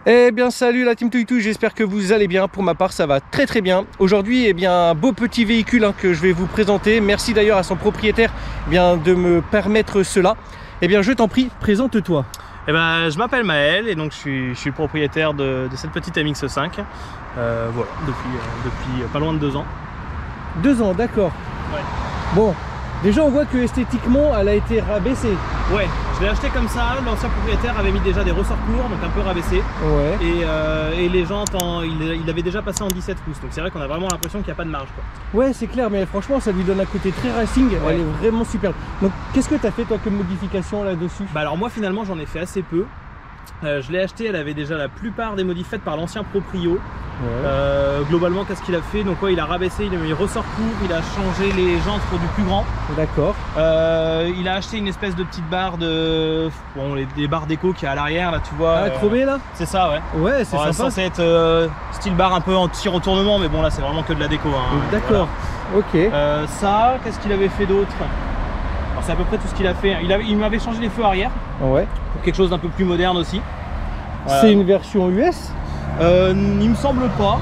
Eh bien salut la team Touitou, j'espère que vous allez bien. Pour ma part ça va très bien. Aujourd'hui un beau petit véhicule que je vais vous présenter. Merci d'ailleurs à son propriétaire de me permettre cela. Je t'en prie, présente-toi. Je m'appelle Maël et donc je suis le propriétaire de cette petite MX5. Voilà, depuis pas loin de 2 ans. 2 ans, d'accord. Ouais. Bon, déjà on voit que esthétiquement elle a été rabaissée. Ouais, je l'ai acheté comme ça. L'ancien propriétaire avait mis déjà des ressorts courts, donc un peu rabaissés. Ouais. Et les jantes, il avait déjà passé en 17 pouces. Donc c'est vrai qu'on a vraiment l'impression qu'il n'y a pas de marge, quoi. Ouais, c'est clair, mais franchement ça lui donne un côté très racing. Ouais. Elle est vraiment superbe. Donc qu'est-ce que tu as fait toi comme modification là-dessus? Alors moi finalement j'en ai fait assez peu. Je l'ai acheté, elle avait déjà la plupart des modifs faites par l'ancien proprio. Ouais. Globalement, qu'est-ce qu'il a fait? Donc il a rabaissé, il a mis ressort court, il a changé les jantes pour du plus grand. D'accord. Il a acheté une espèce de petite barre de... des barres d'écho qu'il y a à l'arrière, là tu vois. Ah, chromé là? C'est ça, ouais. Ouais, c'est sympa. C'est censé être style barre un peu anti-retournement, mais bon là c'est vraiment que de la déco. Hein, d'accord, voilà. Ok. Ça, qu'est-ce qu'il avait fait d'autre? Alors c'est à peu près tout ce qu'il a fait. Il m'avait changé les feux arrière. Ouais. Pour quelque chose d'un peu plus moderne aussi. C'est une version US? Il me semble pas.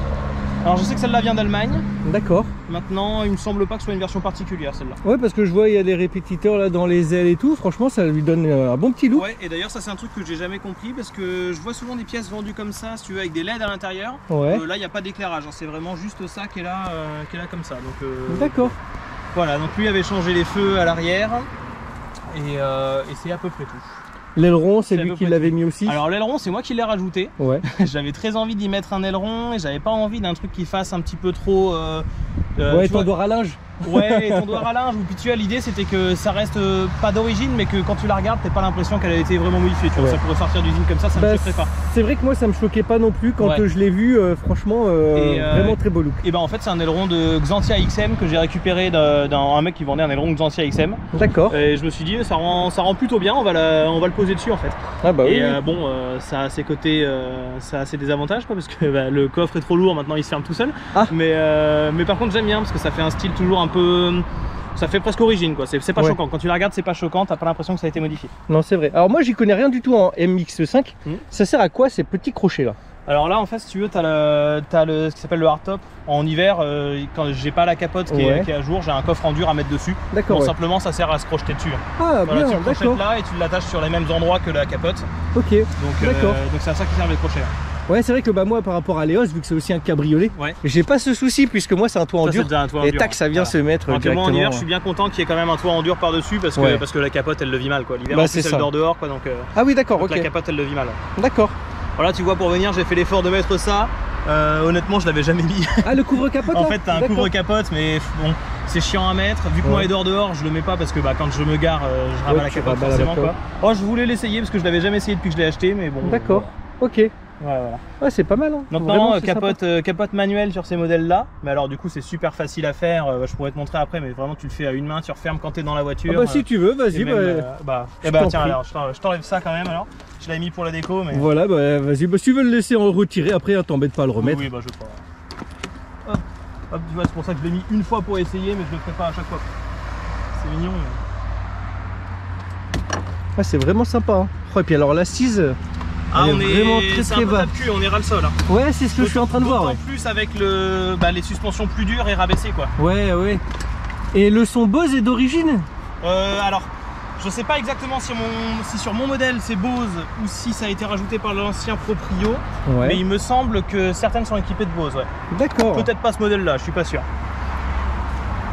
Alors je sais que celle-là vient d'Allemagne. D'accord. Maintenant, il me semble pas que ce soit une version particulière celle-là. Ouais, parce que je vois il y a des répétiteurs là dans les ailes et tout. Franchement, ça lui donne un bon petit look. Ouais, et d'ailleurs ça c'est un truc que j'ai jamais compris parce que je vois souvent des pièces vendues comme ça, si tu veux, avec des LED à l'intérieur. Ouais. Là, il n'y a pas d'éclairage. Hein. C'est vraiment juste ça qui est là comme ça. Donc. D'accord. Voilà. Donc lui avait changé les feux à l'arrière et c'est à peu près tout. L'aileron, c'est lui qui l'avait mis aussi? Alors l'aileron, c'est moi qui l'ai rajouté. Ouais. J'avais très envie d'y mettre un aileron et j'avais pas envie d'un truc qui fasse un petit peu trop... ouais, tondoir à linge. Ouais, tondoir à linge. Ou puis tu vois, l'idée c'était que ça reste pas d'origine, mais que quand tu la regardes, t'as pas l'impression qu'elle a été vraiment modifiée. Tu vois, ça pourrait sortir d'usine comme ça me choquerait pas. C'est vrai que moi ça me choquait pas non plus quand je l'ai vu, franchement, vraiment très beau look. Et en fait c'est un aileron de Xantia XM que j'ai récupéré d'un mec qui vendait un aileron Xantia XM. D'accord. Et je me suis dit ça rend plutôt bien, on va le poser dessus en fait. Ah bah et oui. Bon, ça a ses côtés, ça a ses désavantages quoi, parce que le coffre est trop lourd, maintenant il se ferme tout seul. Ah. Mais par contre j'aime bien parce que ça fait un style toujours un peu... Ça fait presque origine quoi, c'est pas choquant. Quand tu la regardes, c'est pas choquant, t'as pas l'impression que ça a été modifié. Non, c'est vrai. Alors moi j'y connais rien du tout en MX5. Ça sert à quoi ces petits crochets là? Alors là en fait si tu veux t'as ce qui s'appelle le hardtop. En hiver quand j'ai pas la capote qui est à jour, j'ai un coffre en dur à mettre dessus. D'accord. Simplement ça sert à se crocheter dessus. Ah voilà, bien, tu le crochettes là et tu l'attaches sur les mêmes endroits que la capote. Ok. Donc c'est à ça qui servent les crochets. Ouais, c'est vrai que moi par rapport à Léos, vu que c'est aussi un cabriolet, j'ai pas ce souci puisque moi c'est un toit en dur. Et tac, ça vient se mettre directement. Moi en hiver, je suis bien content qu'il y ait quand même un toit en dur par dessus parce que la capote elle le vit mal quoi. L'hiver en plus elle dort dehors quoi, donc. Ah oui, d'accord. Ok. La capote elle le vit mal. D'accord. Voilà, tu vois, pour venir, j'ai fait l'effort de mettre ça. Honnêtement, je l'avais jamais mis. Ah, le couvre-capote? En fait, t'as un couvre-capote, mais bon, c'est chiant à mettre. Vu que moi, elle dort dehors, je le mets pas parce que quand je me gare, je rabats la capote forcément. Quoi. Oh, je voulais l'essayer parce que je l'avais jamais essayé depuis que je l'ai acheté, mais bon. D'accord, ok. Voilà. Ouais, c'est pas mal. Hein. Maintenant, capote manuelle sur ces modèles-là. Mais alors, du coup, c'est super facile à faire. Je pourrais te montrer après, mais vraiment, tu le fais à une main, tu refermes quand t'es dans la voiture. Ah bah, si tu veux, vas-y. Tiens, alors, je t'enlève ça quand même. Alors, je l'avais mis pour la déco, mais. Voilà, vas-y. Si tu veux le laisser en retirer, après, t'embête pas à le remettre. Oui, je crois. Hop, tu vois, c'est pour ça que je l'ai mis une fois pour essayer, mais je le ferai pas à chaque fois. C'est mignon. Ah, c'est vraiment sympa. Hein. Oh, et puis alors, l'assise. Ah, on est vraiment très bas. On est ras le sol. Hein. Ouais, c'est ce que je suis en train de voir. En plus avec les suspensions plus dures et rabaissées quoi. Ouais. Et le son Bose est d'origine? Alors, je sais pas exactement si sur mon modèle c'est Bose ou si ça a été rajouté par l'ancien proprio. Ouais. Mais il me semble que certaines sont équipées de Bose. Ouais. D'accord. Peut-être pas ce modèle-là, je suis pas sûr.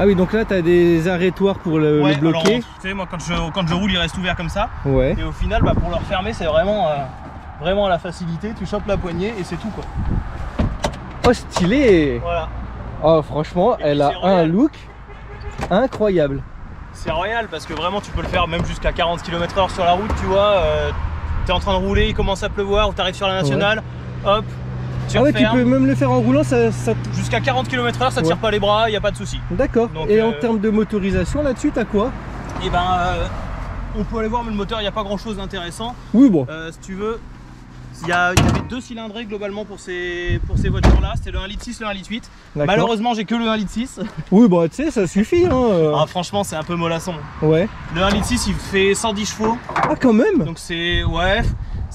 Ah oui, donc là tu as des arrêtoires pour le bloquer. Alors, tu sais, moi quand je roule il reste ouvert comme ça. Ouais. Et au final pour le refermer c'est vraiment à la facilité, tu chopes la poignée et c'est tout quoi. Oh stylé. Voilà. Oh franchement, elle a un look incroyable. C'est royal parce que vraiment tu peux le faire même jusqu'à 40 km/h sur la route, tu vois. T'es en train de rouler, il commence à pleuvoir ou t'arrives sur la nationale, hop. Tu peux même le faire en roulant, ça... Jusqu'à 40 km/h ça tire pas les bras, il n'y a pas de souci. D'accord. Et en termes de motorisation là-dessus, t'as quoi? Et on peut aller voir, mais le moteur il n'y a pas grand chose d'intéressant. Oui bon. Si tu veux. Il y avait 2 cylindrés globalement pour ces voitures là, c'était le 1,6 litre, le 1,8 litre. Malheureusement j'ai que le 1,6 litre. Oui bah tu sais ça suffit hein. Ah, franchement c'est un peu mollasson. Ouais. Le 1,6 litre il fait 110 chevaux. Ah quand même. Donc c'est ouais.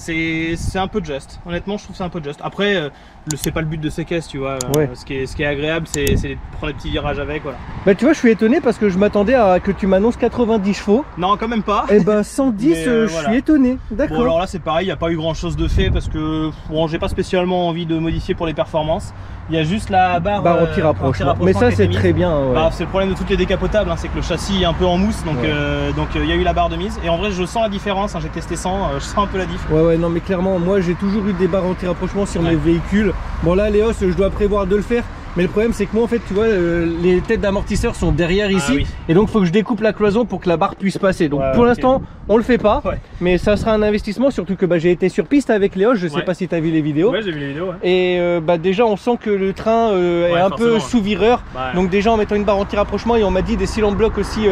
C'est un peu de geste. Honnêtement, je trouve que c'est un peu de geste. Après, c'est pas le but de ces caisses, tu vois. Ouais. Ce qui est agréable, c'est de prendre les petits virages avec, voilà. Bah tu vois, je suis étonné parce que je m'attendais à que tu m'annonces 90 chevaux. Non, quand même pas. Et bah 110, je voilà. suis étonné. D'accord. Bon, alors là, c'est pareil, il n'y a pas eu grand chose de fait parce que bon, j'ai pas spécialement envie de modifier pour les performances. Il y a juste la barre anti-rapprochement. Mais ça, c'est très bien. Ouais. Bah, c'est le problème de toutes les décapotables, hein, c'est que le châssis est un peu en mousse, donc il y a eu la barre de mise. Et en vrai, je sens la différence, hein, j'ai testé sans, je sens un peu la diff. Ouais, non, mais clairement, moi j'ai toujours eu des barres anti-rapprochement sur mes véhicules. Bon, là, Léos, je dois prévoir de le faire. Mais le problème c'est que moi en fait tu vois les têtes d'amortisseur sont derrière ici oui. Et donc il faut que je découpe la cloison pour que la barre puisse passer. Donc pour l'instant on le fait pas mais ça sera un investissement, surtout que j'ai été sur piste avec Léos, je sais pas si tu as vu les vidéos. Ouais, j'ai vu les vidéos. Et déjà on sent que le train est un peu sous vireur. Donc déjà en mettant une barre anti-rapprochement, et on m'a dit des cylindres blocs aussi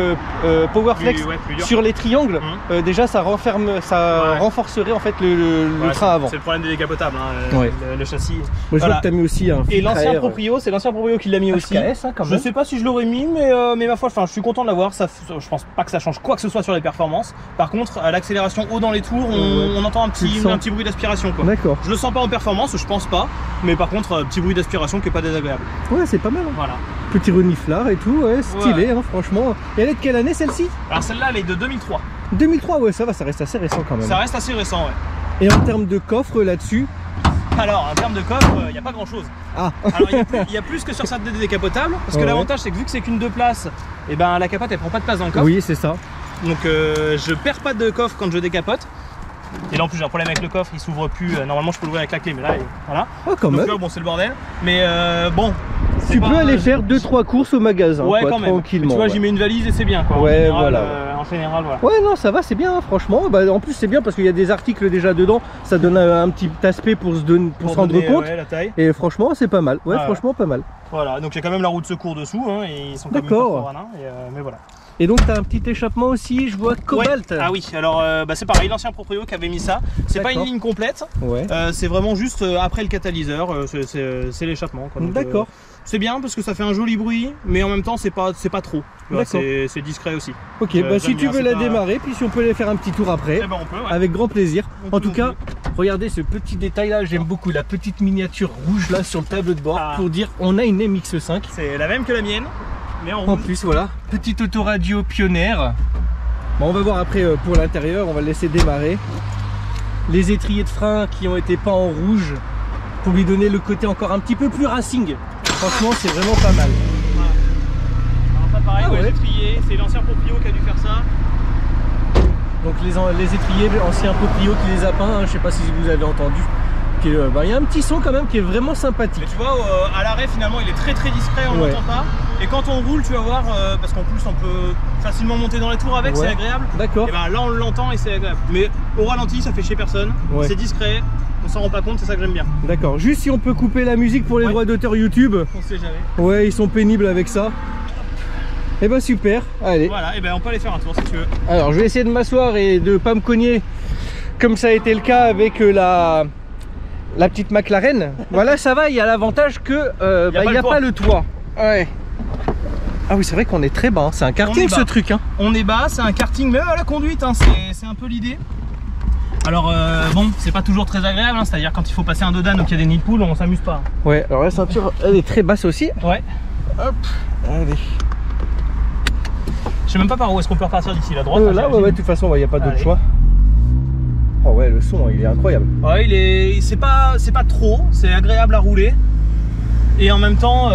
Powerflex sur les triangles, déjà ça renforcerait en fait le train avant. C'est le problème des décapotables, hein, le châssis. Moi, je vois que tu as mis aussi un et l'ancien proprio, c'est l'ancien proprio qui l'a mis aussi. HKS, hein, quand même. Je sais pas si je l'aurais mis, mais ma foi, je suis content de l'avoir. Je pense pas que ça change quoi que ce soit sur les performances. Par contre, à l'accélération haut dans les tours, on entend un petit bruit d'aspiration. D'accord. Je le sens pas en performance, je pense pas. Mais par contre, petit bruit d'aspiration qui est pas désagréable. Ouais, c'est pas mal. Hein. Voilà. Petit reniflard et tout, stylé, hein, franchement. Et elle est de quelle année celle-ci? Alors celle-là, elle est de 2003. 2003, ouais, ça va, ça reste assez récent quand même. Ça reste assez récent, ouais. Et en termes de coffre là-dessus? Alors, en termes de coffre, il n'y a pas grand chose. Ah. Alors, il y a plus que sur cette décapotable. Parce que l'avantage, c'est que vu que c'est qu'une 2 places, et ben la capote elle prend pas de place dans le coffre. Oui, c'est ça. Donc, je perds pas de coffre quand je décapote. Et là en plus j'ai un problème avec le coffre, il s'ouvre plus. Normalement je peux l'ouvrir avec la clé, mais là voilà. Oh, quand même. Donc là bon c'est le bordel. Mais bon. Tu peux aller faire 2-3 courses au magasin. Ouais, quoi, quand même. Tranquillement. Tu vois, j'y mets une valise et c'est bien quoi. Ouais, En général, voilà. Ouais, non, ça va, c'est bien, hein, franchement. En plus, c'est bien parce qu'il y a des articles déjà dedans. Ça donne un petit aspect pour se rendre compte. Ouais, la taille. Et franchement, c'est pas mal. Ouais, franchement, pas mal. Voilà, donc il y a quand même la roue de secours dessous. Hein, et ils sont comme mais voilà. Et donc tu as un petit échappement aussi, je vois Cobalt. Ah oui, alors c'est pareil, l'ancien proprio qui avait mis ça. C'est pas une ligne complète, c'est vraiment juste après le catalyseur, c'est l'échappement. D'accord. C'est bien parce que ça fait un joli bruit, mais en même temps c'est pas trop. C'est discret aussi. Ok, si tu veux la démarrer, puis si on peut aller faire un petit tour après, on peut, avec grand plaisir. En tout cas, regardez ce petit détail là, j'aime beaucoup la petite miniature rouge là sur le tableau de bord pour dire on a une MX5. C'est la même que la mienne. Mais en plus voilà, petite autoradio pionnière. Bon, on va voir après pour l'intérieur, on va le laisser démarrer. Les étriers de frein qui ont été peints en rouge pour lui donner le côté encore un petit peu plus racing. Franchement c'est vraiment pas mal. Alors ça pareil, les étriers, c'est l'ancien proprio qui a dû faire ça. Donc les étriers, l'ancien proprio qui les a peints, je sais pas si vous avez entendu. Il y a un petit son quand même qui est vraiment sympathique. Mais tu vois, à l'arrêt finalement il est très discret, on l'entend pas. Et quand on roule, tu vas voir, parce qu'en plus on peut facilement monter dans les tours avec, c'est agréable. D'accord. Et ben là on l'entend et c'est agréable. Mais au ralenti ça fait chier personne, c'est discret, on s'en rend pas compte, c'est ça que j'aime bien. D'accord, juste si on peut couper la musique pour les droits d'auteur YouTube. On sait jamais. Ouais, ils sont pénibles avec ça. Et bah super, allez. Voilà, et ben on peut aller faire un tour si tu veux. Alors je vais essayer de m'asseoir et de pas me cogner comme ça a été le cas avec la petite McLaren. Voilà, ça va, il y a l'avantage que il n'y a pas le toit. Ouais. Ah oui, c'est vrai qu'on est très bas, hein. C'est un karting ce truc. Hein. On est bas, c'est un karting, mais à la conduite, hein, c'est un peu l'idée. Alors bon, c'est pas toujours très agréable, hein, c'est-à-dire quand il faut passer un dodan ou qu'il y a des nids de poules, on s'amuse pas. Hein. Ouais, alors la ceinture, elle est très basse aussi. Ouais. Hop, allez. Je sais même pas par où est-ce qu'on peut repartir d'ici, la droite. Là, de toute façon, il n'y a pas d'autre choix. Oh ouais, le son il est incroyable. Ouais, c'est pas trop, c'est agréable à rouler. Et en même temps,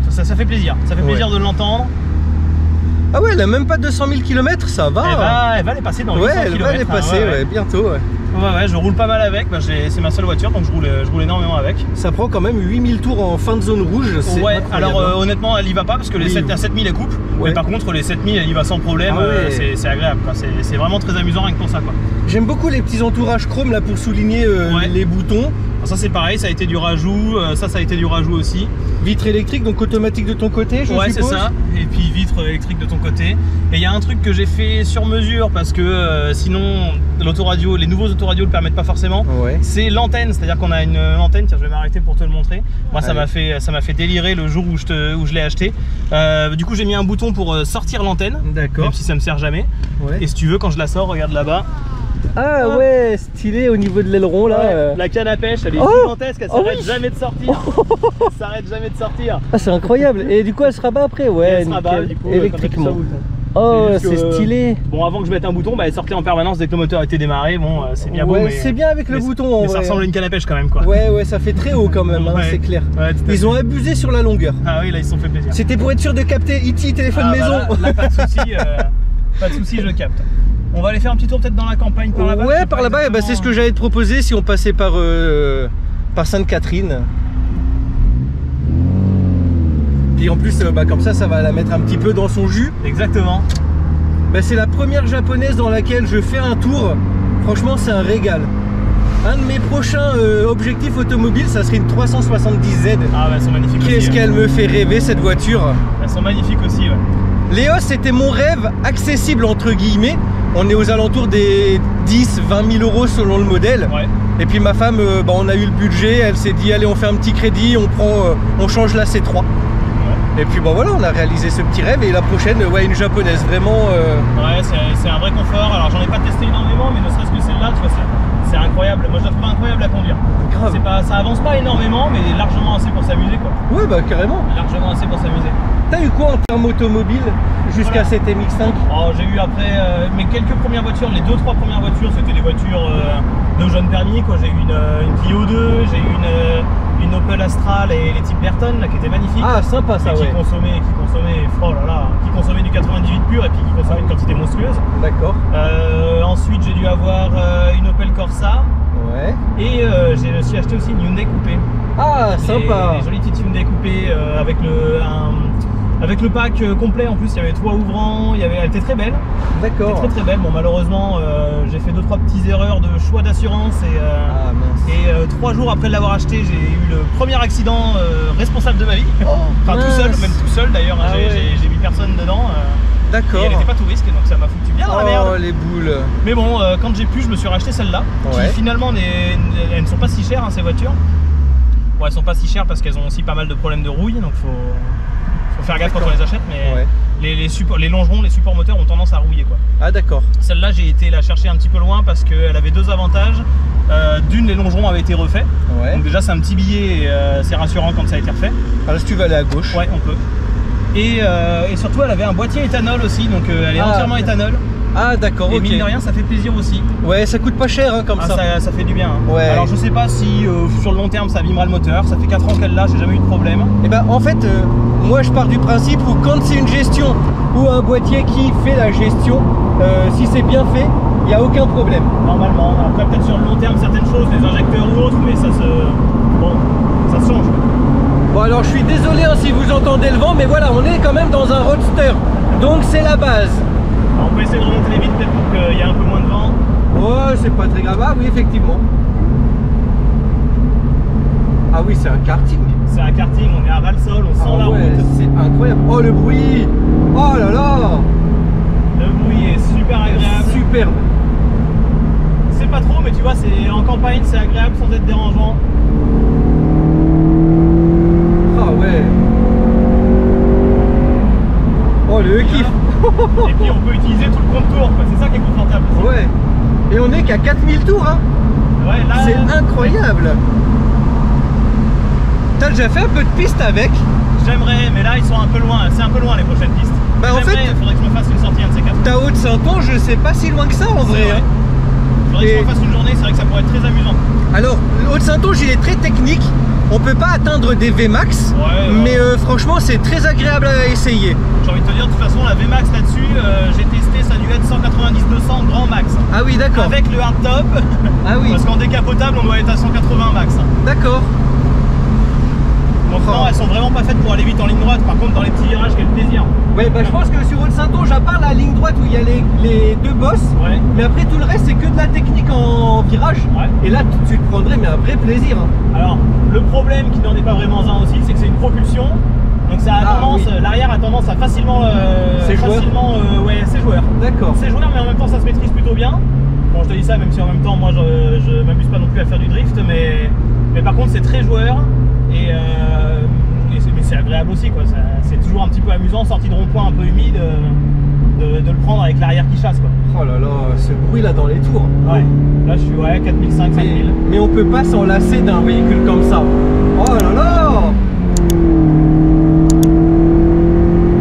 ça fait plaisir. Ça fait plaisir de l'entendre. Ah ouais, elle a même pas 200 000 km, ça va. Elle va les passer dans les 800 km. Ouais, elle va les passer, bientôt. Ouais, je roule pas mal avec. C'est ma seule voiture, donc je roule énormément avec. Ça prend quand même 8000 tours en fin de zone rouge. Ouais, alors honnêtement, elle y va pas parce que les 7000 elle coupe. Mais par contre, les 7000 elle y va sans problème. C'est agréable. C'est vraiment très amusant rien que pour ça. J'aime beaucoup les petits entourages chrome là pour souligner les boutons. Alors ça c'est pareil, ça a été du rajout, ça a été du rajout aussi. Vitre électrique, donc automatique de ton côté, je suppose. Ouais, c'est ça. Et puis vitre électrique de ton côté. Et il y a un truc que j'ai fait sur mesure parce que sinon l'autoradio, les nouveaux autoradios le permettent pas forcément. C'est l'antenne, c'est-à-dire qu'on a une antenne. Tiens, je vais m'arrêter pour te le montrer. Moi, ça m'a fait délirer le jour où je l'ai acheté. Du coup, j'ai mis un bouton pour sortir l'antenne. D'accord. Même si ça me sert jamais. Et si tu veux, quand je la sors, regarde là-bas. Ah ouais, stylé au niveau de l'aileron là. Ouais, la canne à pêche, elle est gigantesque, elle s'arrête jamais de sortir. Elle s'arrête jamais de sortir. Ah, c'est incroyable. Et du coup, elle se rabat après? Ouais, elle se rabat, du coup, électriquement. Oh, c'est stylé. Bon, avant que je mette un bouton, bah, elle sortait en permanence dès que le moteur était démarré. Bon, c'est bien beau, mais c'est bien avec le bouton. Mais ça ressemble à une canne à pêche quand même, quoi. Ouais, ça fait très haut quand même, hein, c'est clair. Ouais, ils ont abusé sur la longueur. Ah oui, là ils se sont fait plaisir. C'était pour être sûr de capter E.T. téléphone maison. Là, pas de souci, pas de souci, je capte. On va aller faire un petit tour peut-être dans la campagne par là-bas. Ouais, par là-bas, bah, c'est ce que j'allais te proposer si on passait par Sainte-Catherine. Et en plus, bah, comme ça va la mettre un petit peu dans son jus. Exactement. Bah, c'est la première japonaise dans laquelle je fais un tour. Franchement, c'est un régal. Un de mes prochains objectifs automobiles, ça serait une 370Z. Ah bah, elles sont magnifiques. Qu'est-ce qu'elle me fait rêver cette voiture. Elles sont magnifiques aussi, ouais. L'Eos, c'était mon rêve accessible entre guillemets. On est aux alentours des 10-20 000 euros selon le modèle. Ouais. Et puis ma femme, bah, on a eu le budget, elle s'est dit allez, on fait un petit crédit, on change la C3. Ouais. Et puis bon voilà, on a réalisé ce petit rêve. Et la prochaine, ouais, une japonaise, vraiment. Ouais, c'est un vrai confort. Alors j'en ai pas testé énormément, mais ne serait-ce que celle-là, tu vois, c'est incroyable. Moi je la trouve incroyable à conduire. Grave. Ça avance pas énormément, mais largement assez pour s'amuser, quoi. Ouais, bah carrément. Largement assez pour s'amuser. T'as eu quoi en termes automobile jusqu'à cette MX5? Oh, j'ai eu après mes quelques premières voitures, les 2-3 premières voitures, c'était des voitures de jeunes permis, quoi. J'ai eu une Clio 2, j'ai eu une Opel Astra, les types Berton, là, qui étaient magnifiques. Ah, sympa ça, qui consommait, oh là là, qui consommait du 98 pur et puis qui consommait une quantité monstrueuse. D'accord. Ensuite, j'ai dû avoir une Opel Corsa. Ouais. Et j'ai aussi acheté aussi une Hyundai Coupé. Ah, sympa. Des jolies petites Hyundai Coupé avec le pack complet. En plus, il y avait toit ouvrant, elle était très belle. D'accord. Très très belle. Bon, malheureusement, j'ai fait 2-3 petites erreurs de choix d'assurance et 3 jours après l'avoir acheté, j'ai eu le premier accident responsable de ma vie. Oh, enfin, même tout seul d'ailleurs. Ah, j'ai mis personne dedans. D'accord. Et elle n'était pas tout risque, donc ça m'a foutu bien dans la merde. Oh, les boules. Mais bon, quand j'ai pu, je me suis racheté celle-là, qui finalement, elles ne sont pas si chères, hein, ces voitures. Bon, elles sont pas si chères parce qu'elles ont aussi pas mal de problèmes de rouille, donc faut faire gaffe quand on les achète, mais les longerons, les supports moteurs ont tendance à rouiller, quoi. Ah d'accord. Celle-là, j'ai été la chercher un petit peu loin parce qu'elle avait 2 avantages. D'une, les longerons avaient été refaits, donc déjà c'est un petit billet et c'est rassurant quand ça a été refait. Alors si tu vas aller à gauche. Ouais, on peut. Et surtout, elle avait un boîtier éthanol aussi, donc elle est entièrement éthanol. Ah d'accord, et mine de rien, ça fait plaisir aussi. Ouais, ça coûte pas cher, hein, comme ça. Ça fait du bien, hein. Ouais. Alors je sais pas si sur le long terme ça abîmera le moteur, ça fait 4 ans qu'elle l'a, j'ai jamais eu de problème. Et ben en fait, moi je pars du principe où quand c'est une gestion ou un boîtier qui fait la gestion, si c'est bien fait, il n'y a aucun problème. Normalement, après peut-être sur le long terme certaines choses, les injecteurs ou autres, mais ça se change. Bon alors je suis désolé hein, si vous entendez le vent, mais voilà, on est quand même dans un roadster, donc c'est la base. On peut essayer de remonter les vitres peut-être pour qu'il y ait un peu moins de vent. Ouais, c'est pas très grave. Ah oui, effectivement. Ah oui, c'est un karting. C'est un karting, on est à ras-le-sol, on sent la route. C'est incroyable. Oh le bruit. Oh là là. Le bruit est super agréable. Superbe. C'est pas trop, mais tu vois, en campagne, c'est agréable sans être dérangeant. Ah ouais. Oh le kiff. Et puis on peut utiliser tout le contour, c'est ça qui est confortable aussi. Ouais. Et on est qu'à 4000 tours, hein. Ouais, là. C'est incroyable. T'as déjà fait un peu de piste avec? J'aimerais, mais là ils sont un peu loin, c'est un peu loin les prochaines pistes. Bah en fait, il faudrait que je me fasse une sortie un de ces 4. Ta Haute-Sainton, je sais pas si loin que ça en vrai. Il faudrait que je me fasse une journée, c'est vrai que ça pourrait être très amusant. Alors, Haute-Sainton, il est très technique. On peut pas atteindre des VMAX, mais franchement c'est très agréable à essayer. J'ai envie de te dire, de toute façon la VMAX là-dessus, j'ai testé, ça a dû être 190-200 grand max. Ah oui, d'accord. Avec le hardtop, parce qu'en décapotable on doit être à 180 max. D'accord. Donc non, elles sont vraiment pas faites pour aller vite en ligne droite, par contre dans les petits virages, quel plaisir. Ouais, bah je pense que sur Haute-Sainton, à part la ligne droite où il y a les 2 bosses, mais après tout le reste c'est que de la technique en virage. Et là tu te prendrais mais un vrai plaisir. Alors le problème qui n'en est pas vraiment un aussi, c'est que c'est une propulsion. Donc ça a tendance, l'arrière a tendance à facilement c'est joueur. D'accord. C'est joueur, mais en même temps ça se maîtrise plutôt bien. Bon, je te dis ça même si en même temps moi je m'amuse pas non plus à faire du drift, mais par contre c'est très joueur et c'est agréable aussi, quoi. C'est toujours un petit peu amusant, sortie de rond-point un peu humide. de le prendre avec l'arrière qui chasse quoi. Oh là là, ce bruit là dans les tours. Ouais, là je suis 4500, 5000. Mais on peut pas s'en lasser d'un véhicule comme ça. Oh là là.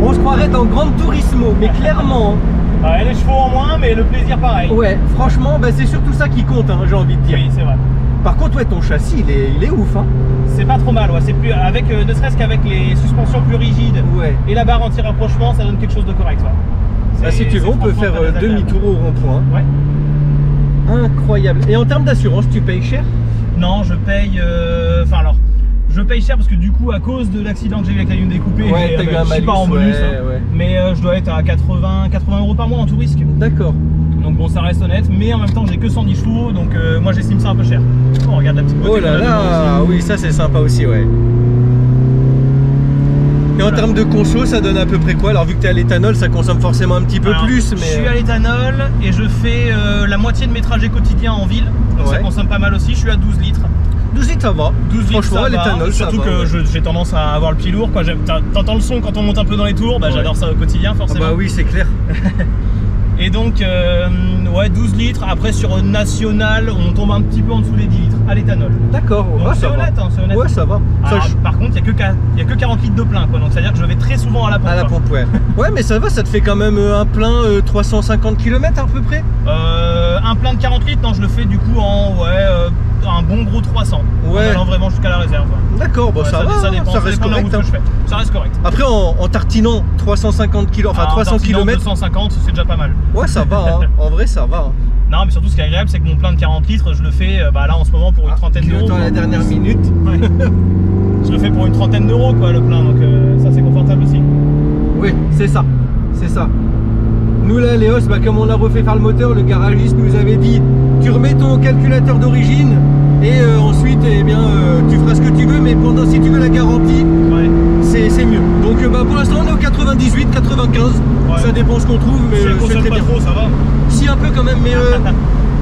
On se croirait dans Gran Turismo, mais clairement. Ouais, les chevaux en moins, mais le plaisir pareil. Ouais, franchement, bah, c'est surtout ça qui compte, hein, j'ai envie de dire. Oui, c'est vrai. Par contre, ouais, ton châssis, il est ouf. Hein. C'est pas trop mal, ouais. C'est plus avec, ne serait-ce qu'avec les suspensions plus rigides et la barre anti-rapprochement, ça donne quelque chose de correct. Ouais. Ah, si tu veux, on peut faire demi-tour au rond-point. Ouais. Incroyable. Et en termes d'assurance, tu payes cher? Non, je paye. Enfin alors. Je paye cher parce que du coup, à cause de l'accident que j'ai eu avec la Hyundai Coupé, je suis pas en bonus, mais je dois être à 80 € par mois en tout risque. D'accord. Donc bon, ça reste honnête, mais en même temps, j'ai que 110 chevaux, donc moi j'estime ça un peu cher. Oh, regarde la petite beauté. Oh là là, oui, ça c'est sympa aussi, ouais. Et en termes de conso, ça donne à peu près quoi? Alors vu que tu es à l'éthanol, ça consomme forcément un petit peu plus. Mais... Je suis à l'éthanol et je fais la moitié de mes trajets quotidiens en ville, donc ça consomme pas mal aussi. Je suis à 12 litres. 12 litres ça va, 12 franchement à l'éthanol. Surtout que j'ai tendance à avoir le pied lourd. T'entends le son quand on monte un peu dans les tours, bah, j'adore ça au quotidien forcément. Ah bah oui, c'est clair. Et donc, ouais, 12 litres. Après, sur national, on tombe un petit peu en dessous des 10 litres à l'éthanol. D'accord, c'est honnête, hein, c'est honnête. Ouais, ça va. Alors, par contre, il n'y a que 40 litres de plein, quoi. Donc, c'est-à-dire que je vais très souvent à la pompe. À la pompe, ouais. Ouais, mais ça va, ça te fait quand même un plein 350 km à peu près. Un plein de 40 litres, non, je le fais du coup en un bon gros 300. Ouais. En allant vraiment jusqu'à la réserve. D'accord, bon, ça va, ça dépend, ça reste correct. Que je fais. Ça reste correct. Après, en tartinant 350 km, enfin 300 km. 250, c'est déjà pas mal. Ouais, ça va, hein. En vrai, ça va. Hein. Non, mais surtout, ce qui est agréable, c'est que mon plein de 40 litres, je le fais là en ce moment pour une trentaine d'euros. Dans la dernière minute. Ouais. Je le fais pour une trentaine d'euros, quoi, le plein, donc ça, c'est confortable aussi. Oui, c'est ça. C'est ça. Nous là, Léos, comme on a refait faire le moteur, le garagiste nous avait dit tu remets ton calculateur d'origine et ensuite tu feras ce que tu veux, mais si tu veux la garantie, c'est mieux. Donc pour l'instant on est au 98, 95, ça dépend ce qu'on trouve, mais c'est très bien. Trop, ça va. Si un peu quand même, mais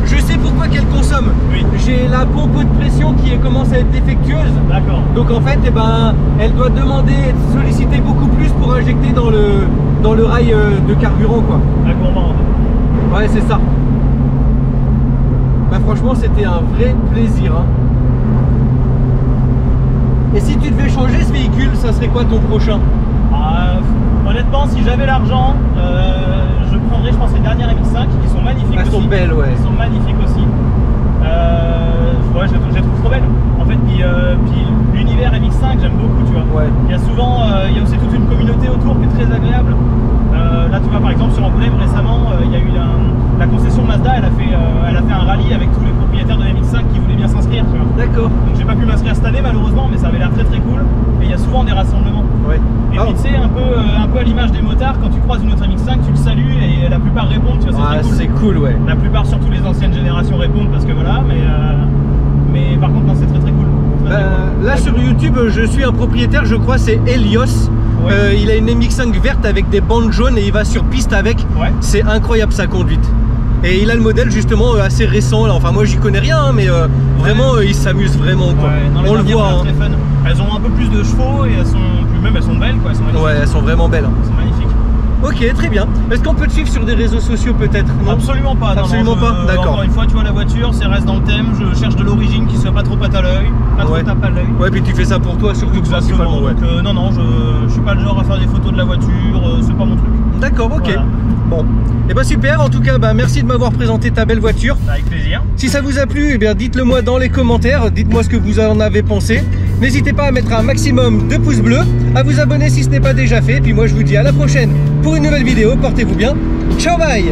je sais pourquoi qu'elle consomme. Oui. J'ai la pompe de pression qui commence à être défectueuse. D'accord. Donc en fait, elle doit demander, solliciter beaucoup plus pour injecter dans le rail de carburant, quoi. La gourmande. Ouais, c'est ça. Bah franchement, c'était un vrai plaisir. Hein. Et si tu devais changer ce véhicule, ça serait quoi ton prochain? Honnêtement, si j'avais l'argent, je prendrais, je pense, les dernières MX5 qui sont magnifiques aussi. Elles sont belles, ouais. Elles sont magnifiques aussi. Ouais, je les trouve trop belles. En fait, puis l'univers MX5, j'aime beaucoup, tu vois. Ouais. Il y a souvent, il y a aussi toute une communauté autour qui est très agréable. Là, tu vois, par exemple, sur Angoulême, récemment, il y a eu la concession Mazda, elle a fait un rallye avec tous les propriétaires de MX5 qui voulaient bien s'inscrire, tu vois. D'accord. Donc, j'ai pas pu m'inscrire cette année, malheureusement, mais ça avait l'air très très cool. Et il y a souvent des rassemblements. Ouais. Et puis, tu sais, un peu à l'image des motards, quand tu croises une autre MX5, tu le salues et la plupart répondent, tu vois, c'est très cool. C'est cool, ouais. La plupart, surtout les anciennes générations, répondent parce que voilà, mais par contre, non, c'est très très cool. Très cool. Là, sur YouTube, je suis un propriétaire, je crois, c'est Helios. Ouais. Il a une MX5 verte avec des bandes jaunes et il va sur piste avec. Ouais. C'est incroyable sa conduite. Et il a le modèle justement assez récent. Là. Enfin, moi j'y connais rien, hein, mais vraiment il s'amuse vraiment. Quoi. Ouais, on le voit. Hein. Très fun. Elles ont un peu plus de chevaux et elles sont belles. Quoi. Elles sont magnifiques. Ouais, elles sont vraiment belles. Hein. Elles sont magnifiques. Ok, très bien. Est-ce qu'on peut te suivre sur des réseaux sociaux peut-être? Absolument pas. Absolument pas. D'accord. Encore une fois, tu vois, la voiture, c'est reste dans le thème. Je cherche de l'origine qui soit pas trop à l'œil, pas trop tape à l'œil. Ouais, puis tu fais ça pour toi surtout principalement. Donc non, je suis pas le genre à faire des photos de la voiture. C'est pas mon truc. D'accord, ok. Voilà. Bon, et super, en tout cas merci de m'avoir présenté ta belle voiture. Avec plaisir. Si ça vous a plu, dites-le moi dans les commentaires, dites-moi ce que vous en avez pensé. N'hésitez pas à mettre un maximum de pouces bleus, à vous abonner si ce n'est pas déjà fait, et puis moi je vous dis à la prochaine pour une nouvelle vidéo, portez-vous bien, ciao bye.